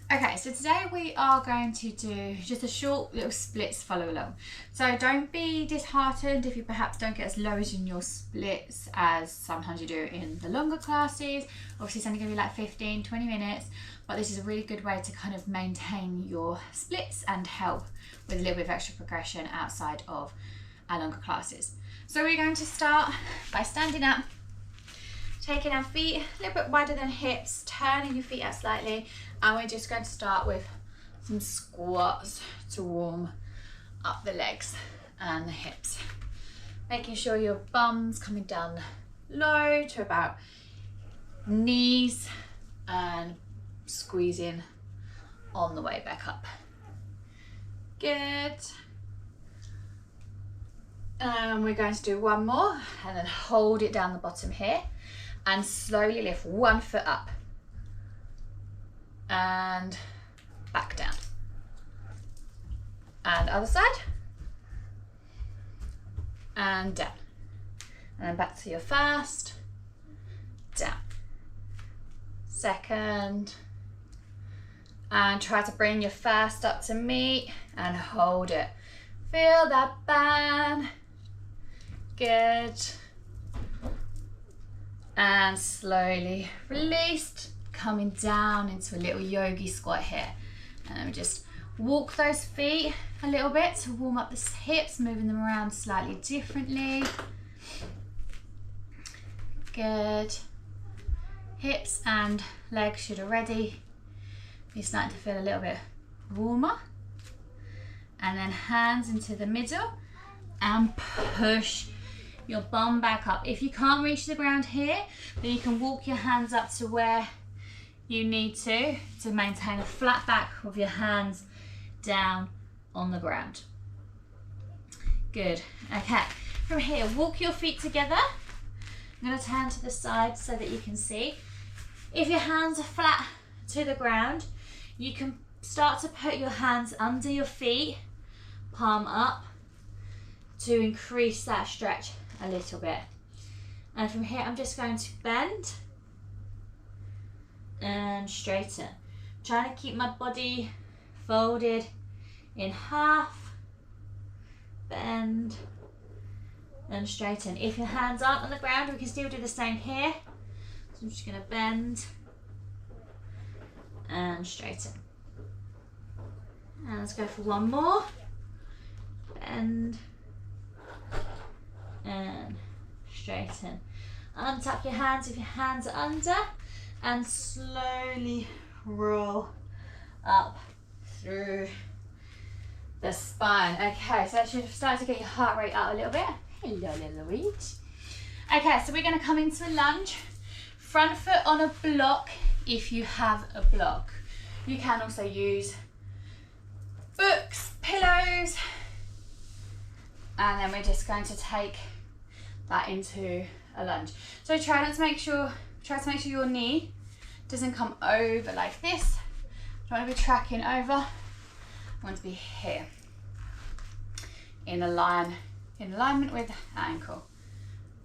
Okay, so today we are going to do just a short little splits follow along. So don't be disheartened if you perhaps don't get as low as in your splits as sometimes you do in the longer classes. Obviously it's only going to be like 15-20 minutes, but this is a really good way to kind of maintain your splits and help with a little bit of extra progression outside of our longer classes. So we're going to start by standing up, taking our feet a little bit wider than hips, turning your feet out slightly, and we're just going to start with some squats to warm up the legs and the hips. Making sure your bum's coming down low to about knees and squeezing on the way back up. Good. And we're going to do one more and then hold it down the bottom here and slowly lift one foot up and back down. And other side. And down. And then back to your first. Down. Second. And try to bring your first up to meet and hold it. Feel that bend. Good. And slowly released, coming down into a little yogi squat here. And we just walk those feet a little bit to warm up the hips, moving them around slightly differently. Good. Hips and legs should already be starting to feel a little bit warmer. And then hands into the middle and push your bum back up. If you can't reach the ground here, then you can walk your hands up to where you need to maintain a flat back with your hands down on the ground. Good. Okay, from here, walk your feet together. I'm going to turn to the side so that you can see. If your hands are flat to the ground, you can start to put your hands under your feet, palm up, to increase that stretch a little bit. And from here, I'm just going to bend and straighten. Trying to keep my body folded in half, bend and straighten. If your hands aren't on the ground, we can still do the same here. So I'm just going to bend and straighten. And let's go for one more. Bend and straighten. Untap your hands if your hands are under and slowly roll up through the spine. Okay, so that should start to get your heart rate up a little bit. Hello, little Louise. Okay, so we're going to come into a lunge. Front foot on a block if you have a block. You can also use books, pillows, and then we're just going to take that into a lunge. So try to make sure your knee doesn't come over like this. Don't want to be tracking over. I want to be here in alignment with the ankle.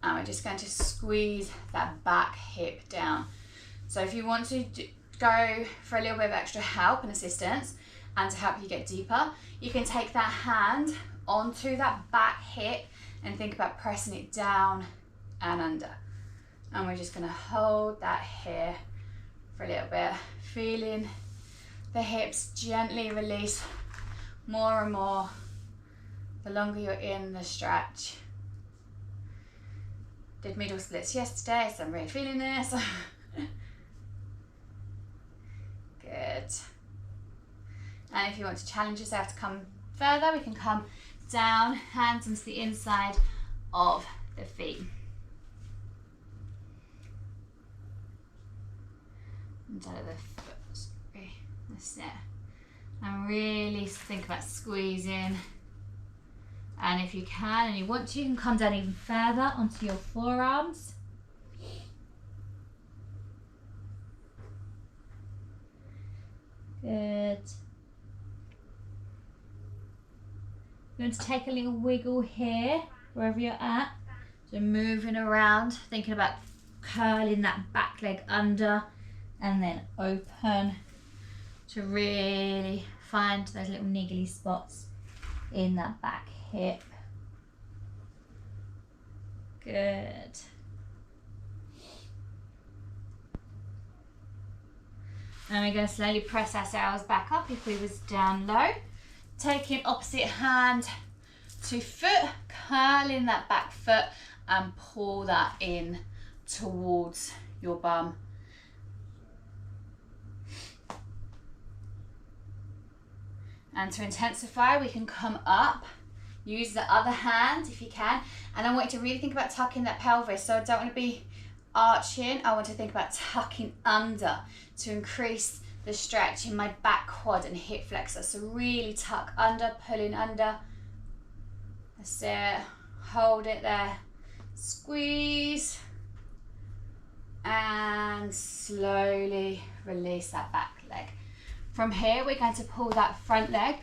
And we're just going to squeeze that back hip down. So if you want to go for a little bit of extra help and assistance and to help you get deeper, you can take that hand onto that back hip and think about pressing it down and under. And we're just going to hold that here for a little bit, feeling the hips gently release more and more the longer you're in the stretch. Did middle splits yesterday, so I'm really feeling this. Good. And if you want to challenge yourself to come further, we can come down, hands onto the inside of the feet. Inside of the foot, sorry. That's it. And really think about squeezing. And if you can and you want to, you can come down even further onto your forearms. Good. You're going to take a little wiggle here, wherever you're at. So moving around, thinking about curling that back leg under and then open to really find those little niggly spots in that back hip. Good. And we're going to slowly press ourselves back up if we was down low. Taking opposite hand to foot, curling that back foot and pull that in towards your bum. And to intensify, we can come up, use the other hand if you can. And I want you to really think about tucking that pelvis. So I don't want to be arching, I want to think about tucking under to increase the stretch in my back quad and hip flexor. So really tuck under, pulling under. That's it. Hold it there. Squeeze. And slowly release that back leg. From here, we're going to pull that front leg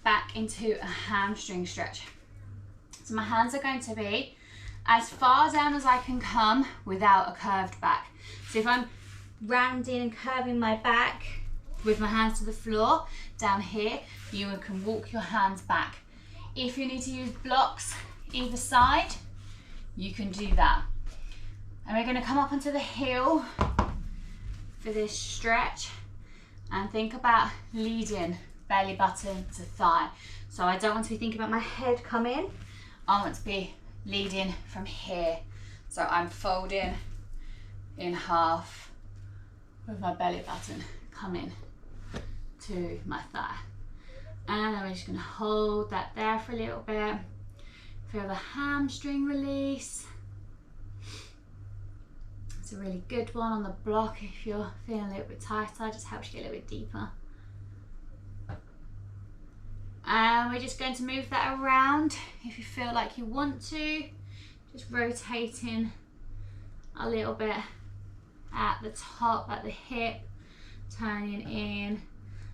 back into a hamstring stretch. So my hands are going to be as far down as I can come without a curved back. So if I'm rounding and curving my back with my hands to the floor, down here, you can walk your hands back. If you need to use blocks either side, you can do that. And we're going to come up onto the heel for this stretch and think about leading belly button to thigh. So I don't want to be thinking about my head coming, I want to be leading from here. So I'm folding in half with my belly button coming to my thigh. And I'm just going to hold that there for a little bit. Feel the hamstring release. It's a really good one on the block if you're feeling a little bit tighter, just helps you get a little bit deeper. And we're just going to move that around if you feel like you want to. Just rotating a little bit at the top, at the hip, turning in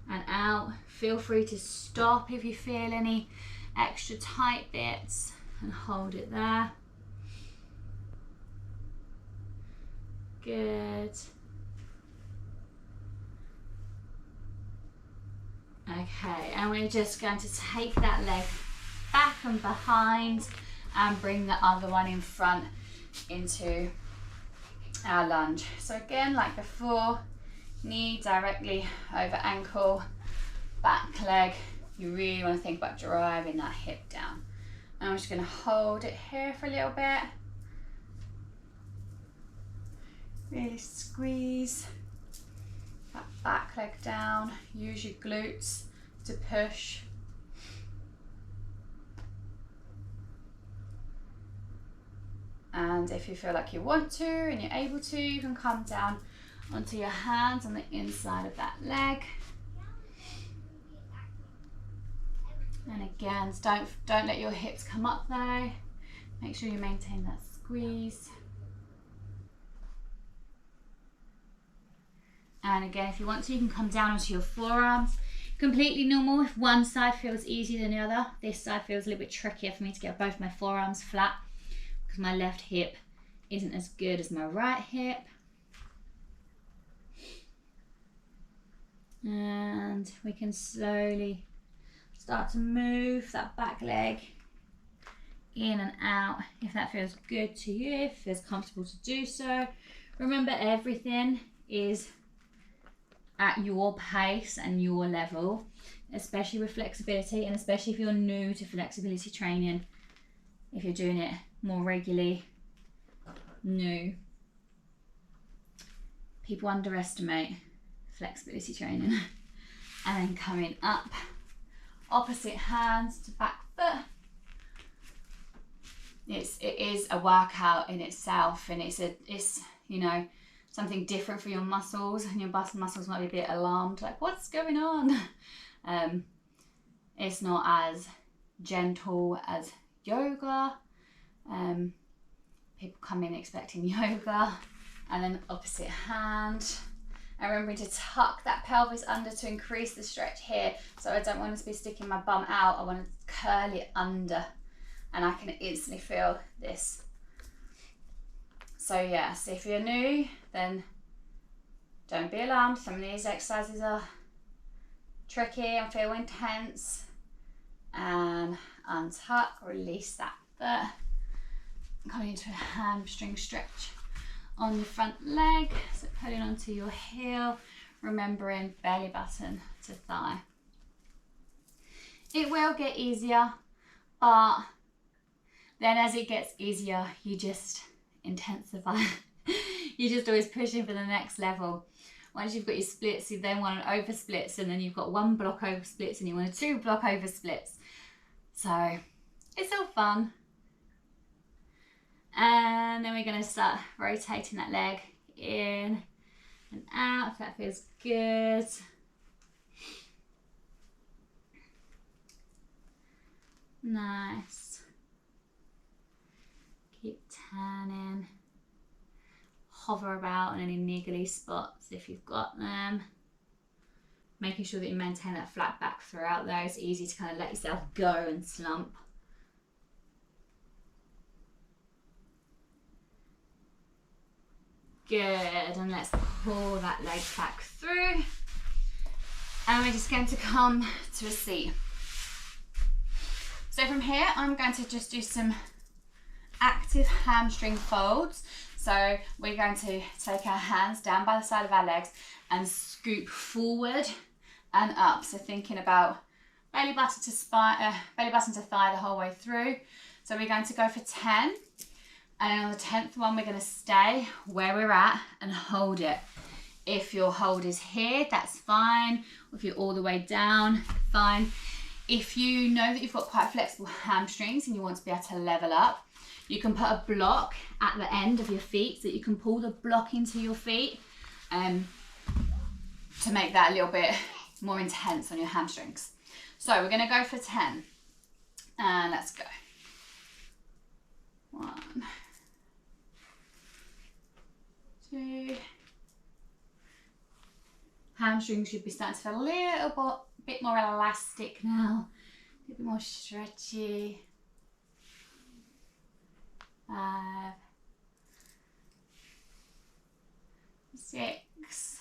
and out. Feel free to stop if you feel any extra tight bits and hold it there. Good. Okay, and we're just going to take that leg back and behind and bring the other one in front into our lunge. So again, like before, knee directly over ankle, back leg. You really want to think about driving that hip down. And I'm just going to hold it here for a little bit. Really squeeze that back leg down. Use your glutes to push. And if you feel like you want to and you're able to, you can come down onto your hands on the inside of that leg. And again, don't let your hips come up though. Make sure you maintain that squeeze. And again, if you want to, you can come down onto your forearms. Completely normal if one side feels easier than the other. This side feels a little bit trickier for me to get both my forearms flat because my left hip isn't as good as my right hip. And we can slowly start to move that back leg in and out if that feels good to you, if it feels comfortable to do so. Remember, everything is at your pace and your level, especially with flexibility, and especially if you're new to flexibility training. If you're doing it more regularly, new. People underestimate flexibility training. And then coming up, opposite hands to back foot. It is a workout in itself, and it's you know, something different for your muscles, and your muscles might be a bit alarmed, like what's going on? It's not as gentle as yoga. People come in expecting yoga. And then opposite hand, and remembering to tuck that pelvis under to increase the stretch here. So I don't want to be sticking my bum out, I want to curl it under, and I can instantly feel this. So yes, if you're new, then don't be alarmed. Some of these exercises are tricky and feel intense, and untuck, release that there. Coming into a hamstring stretch on your front leg, so pulling onto your heel, remembering belly button to thigh. It will get easier, but then as it gets easier, you just intensify. You're just always pushing for the next level. Once you've got your splits, you then want an over splits, and then you've got 1 block over splits, and you want 2 block over splits. So it's all fun. And then we're going to start rotating that leg in and out, if that feels good. Nice. Keep turning. Hover about on any niggly spots if you've got them. Making sure that you maintain that flat back throughout there. It's easy to kind of let yourself go and slump. Good, and let's pull that leg back through. And we're just going to come to a seat. So from here, I'm going to just do some active hamstring folds. So we're going to take our hands down by the side of our legs and scoop forward and up. So thinking about belly button to thigh the whole way through. So we're going to go for 10. And on the 10th one, we're going to stay where we're at and hold it. If your hold is here, that's fine. If you're all the way down, fine. If you know that you've got quite flexible hamstrings and you want to be able to level up, you can put a block at the end of your feet so that you can pull the block into your feet to make that a little bit more intense on your hamstrings. So we're going to go for 10. And let's go. 1, 2. Hamstrings should be starting to feel a little bit more elastic now, a bit more stretchy. 5, 6,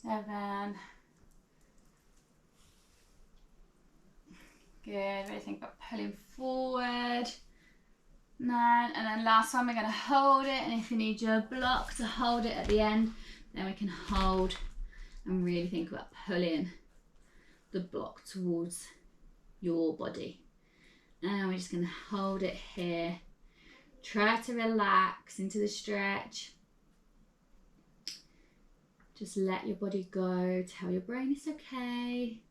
7. Good, really think about pulling forward. 9, and then last one we're going to hold it, and if you need your block to hold it at the end, then we can hold and really think about pulling the block towards your body. And we're just going to hold it here. Try to relax into the stretch. Just let your body go. Tell your brain it's okay.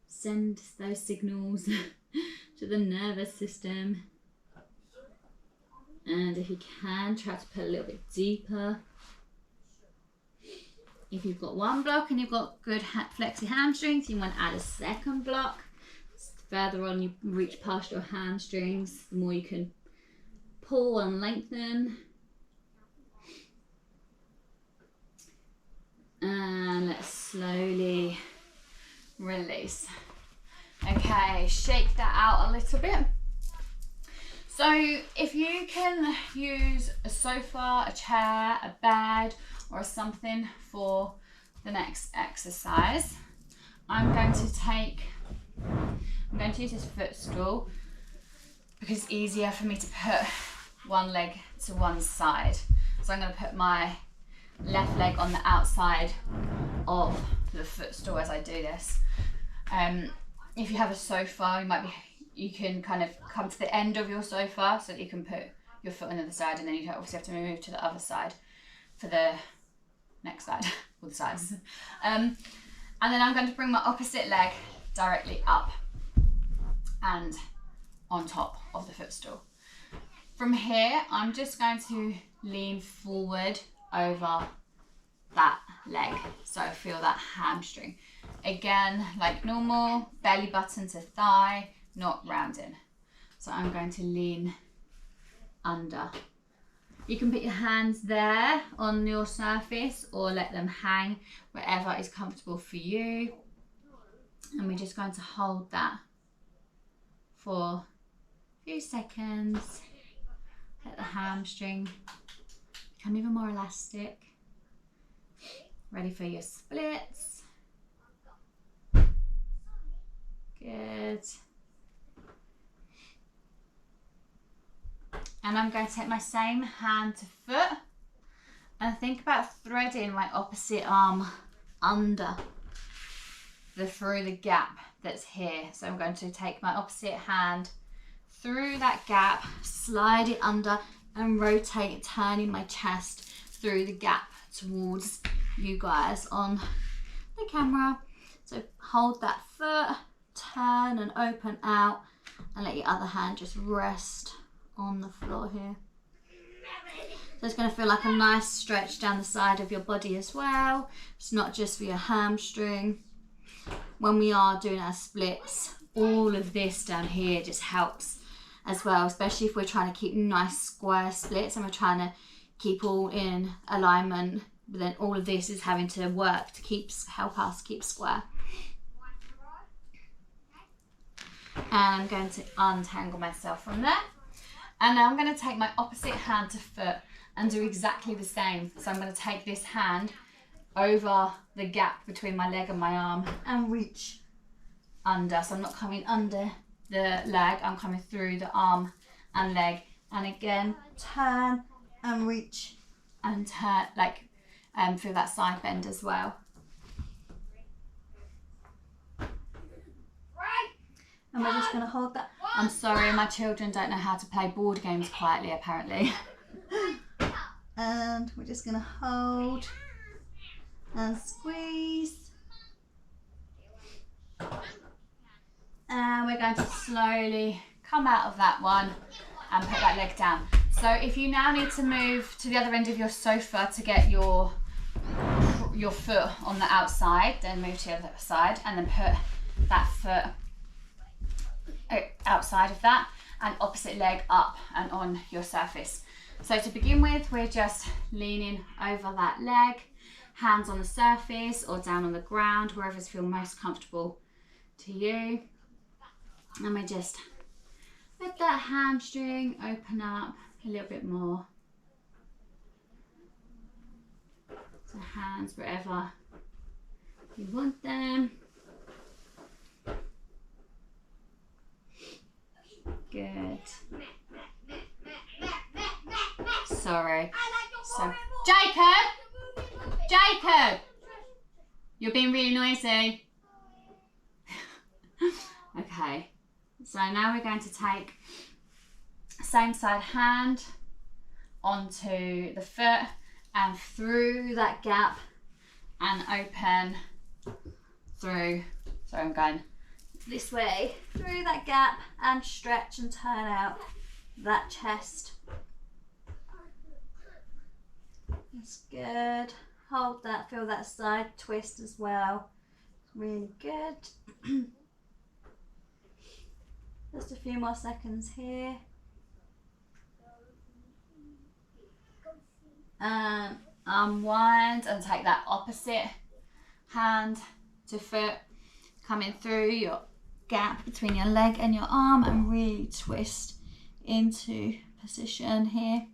Send those signals to the nervous system. And if you can, try to put a little bit deeper. If you've got 1 block and you've got good flexy hamstrings, you want to add a 2nd block. Further on you reach past your hamstrings, the more you can pull and lengthen. And let's slowly release. Okay, shake that out a little bit. So if you can use a sofa, a chair, a bed, or something for the next exercise, I'm going to use this footstool because it's easier for me to put one leg to one side. So I'm going to put my left leg on the outside of the footstool as I do this. If you have a sofa, you can kind of come to the end of your sofa so that you can put your foot on the other side, and then you obviously have to move to the other side for the next side, or the sides. And then I'm going to bring my opposite leg directly up and on top of the footstool. From here, I'm just going to lean forward over that leg, so I feel that hamstring. Again, like normal, belly button to thigh, not rounding. So I'm going to lean under. You can put your hands there on your surface or let them hang wherever is comfortable for you. And we're just going to hold that for a few seconds. Let the hamstring become even more elastic. ready for your splits. Good. And I'm going to take my same hand to foot and think about threading my opposite arm under through the gap that's here. So I'm going to take my opposite hand through that gap, slide it under and rotate, turning my chest through the gap towards you guys on the camera. So hold that foot, turn and open out, and let your other hand just rest on the floor here. So it's going to feel like a nice stretch down the side of your body as well. It's not just for your hamstring. When we are doing our splits, all of this down here just helps as well, especially if we're trying to keep nice square splits and we're trying to keep all in alignment, but then all of this is having to work to help us keep square. And I'm going to untangle myself from there. And now I'm going to take my opposite hand to foot and do exactly the same. So I'm going to take this hand over the gap between my leg and my arm and reach under. So I'm not coming under the leg, I'm coming through the arm and leg. And again, turn and reach and turn, like feel that side bend as well. And we're just going to hold that. I'm sorry, my children don't know how to play board games quietly, apparently. And we're just going to hold and squeeze. And we're going to slowly come out of that one and put that leg down. So if you now need to move to the other end of your sofa to get your foot on the outside, then move to the other side and then put that foot outside of that and opposite leg up and on your surface. So to begin with, we're just leaning over that leg, hands on the surface or down on the ground, wherever feels most comfortable to you. And we just let that hamstring open up a little bit more. So hands wherever you want them. Good. Sorry. So, Jacob! You're being really noisy. Okay. So now we're going to take same side hand onto the foot and through that gap and open through. So I'm going this way through that gap and stretch and turn out that chest. That's good. Hold that, feel that side twist as well. Really good. Just a few more seconds here. And unwind and take that opposite hand to foot, coming through your gap between your leg and your arm and really twist into position here.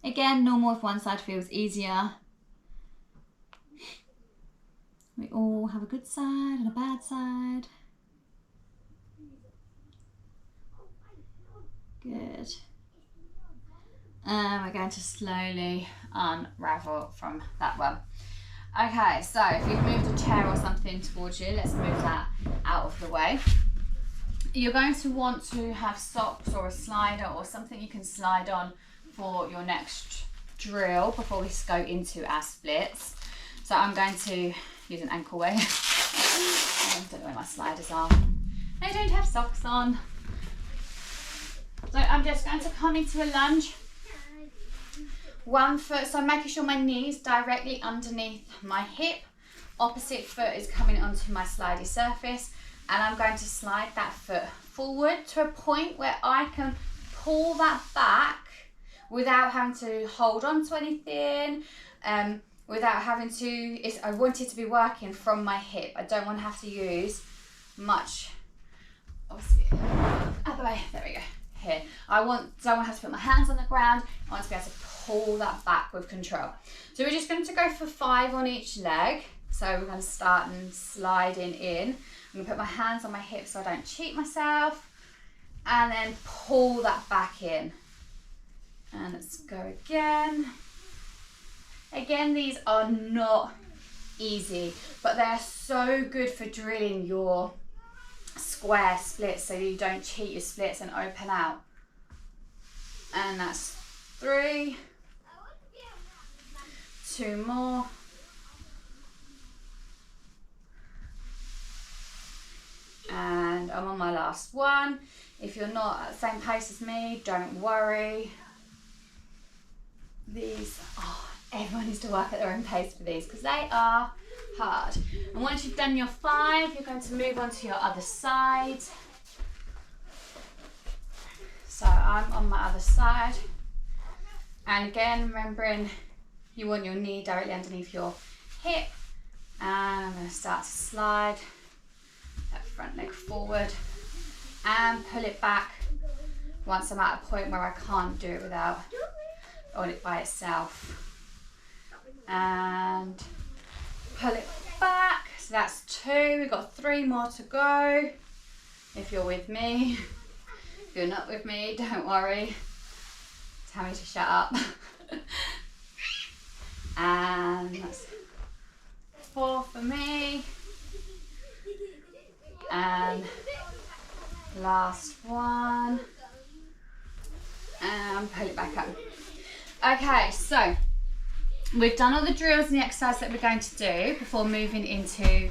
Again, normal if one side feels easier. We all have a good side and a bad side. Good. And we're going to slowly unravel from that one. Okay, so if you've moved a chair or something towards you, let's move that out of the way. You're going to want to have socks or a slider or something you can slide on for your next drill before we go into our splits. So I'm going to use an ankle weight. I don't know where my sliders are. I don't have socks on. So I'm just going to come into a lunge. One foot, so making sure my knee's directly underneath my hip. Opposite foot is coming onto my slidey surface. And I'm going to slide that foot forward to a point where I can pull that back without having to hold on to anything, without having to, I want it to be working from my hip. I don't want to have to use much, obviously, other way, there we go, here. Don't want to have to put my hands on the ground. I want to be able to pull that back with control. So we're just going to go for 5 on each leg. So we're going to start and sliding in. I'm going to put my hands on my hips so I don't cheat myself. And then pull that back in. And let's go again. Again, these are not easy, but they're so good for drilling your square splits so you don't cheat your splits and open out. And that's 3. 2 more. And I'm on my last one. If you're not at the same pace as me, don't worry. These, everyone needs to work at their own pace for these because they are hard. And once you've done your 5, you're going to move on to your other side. So I'm on my other side. And again, remembering you want your knee directly underneath your hip. And I'm going to start to slide that front leg forward and pull it back once I'm at a point where I can't do it without on it by itself. And pull it back. So that's 2. We've got 3 more to go. If you're with me. If you're not with me, don't worry. Tell me to shut up. And that's 4 for me. And last one. And pull it back up. Okay, so we've done all the drills and the exercise that we're going to do before moving into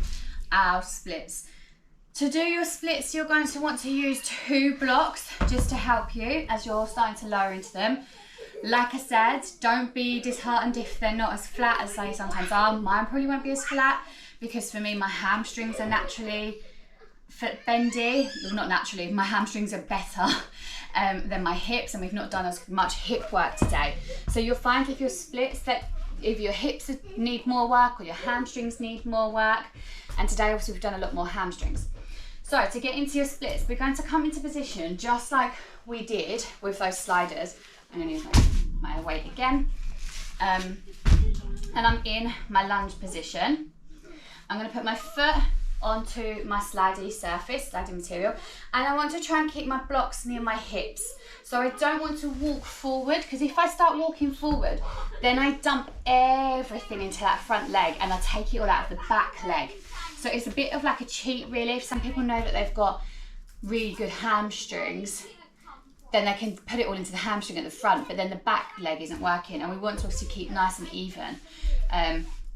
our splits. To do your splits, you're going to want to use 2 blocks just to help you as you're starting to lower into them. Like I said, don't be disheartened if they're not as flat as they sometimes are. Mine probably won't be as flat because for me, my hamstrings are naturally bendy. Well, not naturally, my hamstrings are better than my hips, and we've not done as much hip work today. So you'll find if your splits that if your hips need more work or your hamstrings need more work, and today obviously we've done a lot more hamstrings. So to get into your splits, we're going to come into position just like we did with those sliders. I'm going to use my weight again. And I'm in my lunge position. I'm going to put my foot onto my slidey surface, slidey material, and I want to try and keep my blocks near my hips. So I don't want to walk forward, because if I start walking forward, then I dump everything into that front leg and I take it all out of the back leg. So it's a bit of like a cheat really. If some people know that they've got really good hamstrings, then they can put it all into the hamstring at the front, but then the back leg isn't working, and we want to obviously keep nice and even.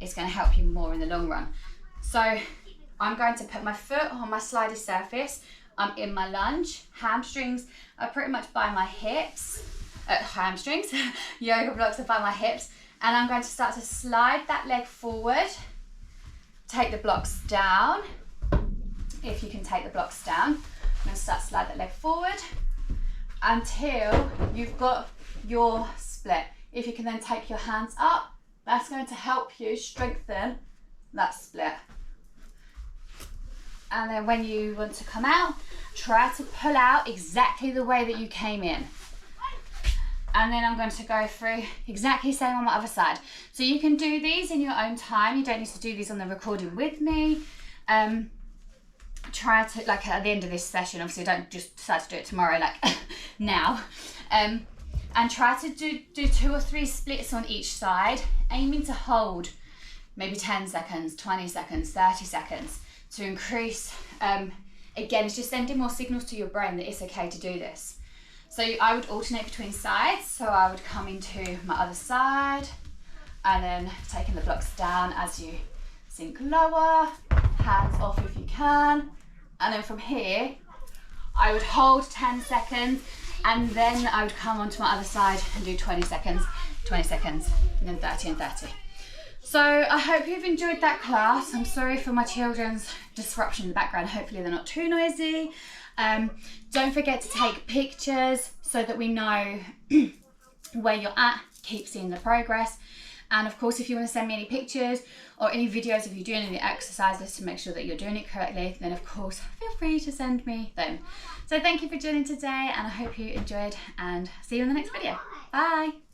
It's going to help you more in the long run. So I'm going to put my foot on my slidey surface. I'm in my lunge. Hamstrings are pretty much by my hips. Hamstrings, yoga blocks are by my hips. And I'm going to start to slide that leg forward. Take the blocks down. If you can take the blocks down. I'm going to start to slide that leg forward until you've got your split. If you can then take your hands up, that's going to help you strengthen that split. And then when you want to come out, try to pull out exactly the way that you came in. And then I'm going to go through exactly the same on my other side. So you can do these in your own time. You don't need to do these on the recording with me. Try to, like at the end of this session, obviously don't just decide to do it tomorrow, like now. And try to do 2 or 3 splits on each side, aiming to hold maybe 10 seconds, 20 seconds, 30 seconds to increase. Again, it's just sending more signals to your brain that it's okay to do this. So I would alternate between sides. So I would come into my other side and then taking the blocks down as you sink lower, hands off if you can. And then from here, I would hold 10 seconds and then I would come onto my other side and do 20 seconds, and then 30 and 30. So I hope you've enjoyed that class. I'm sorry for my children's disruption in the background. Hopefully they're not too noisy. Don't forget to take pictures so that we know where you're at, keep seeing the progress. And of course, if you want to send me any pictures or any videos of you doing any exercises to make sure that you're doing it correctly, then of course, feel free to send me them. So thank you for joining today, and I hope you enjoyed, and see you in the next video. Bye.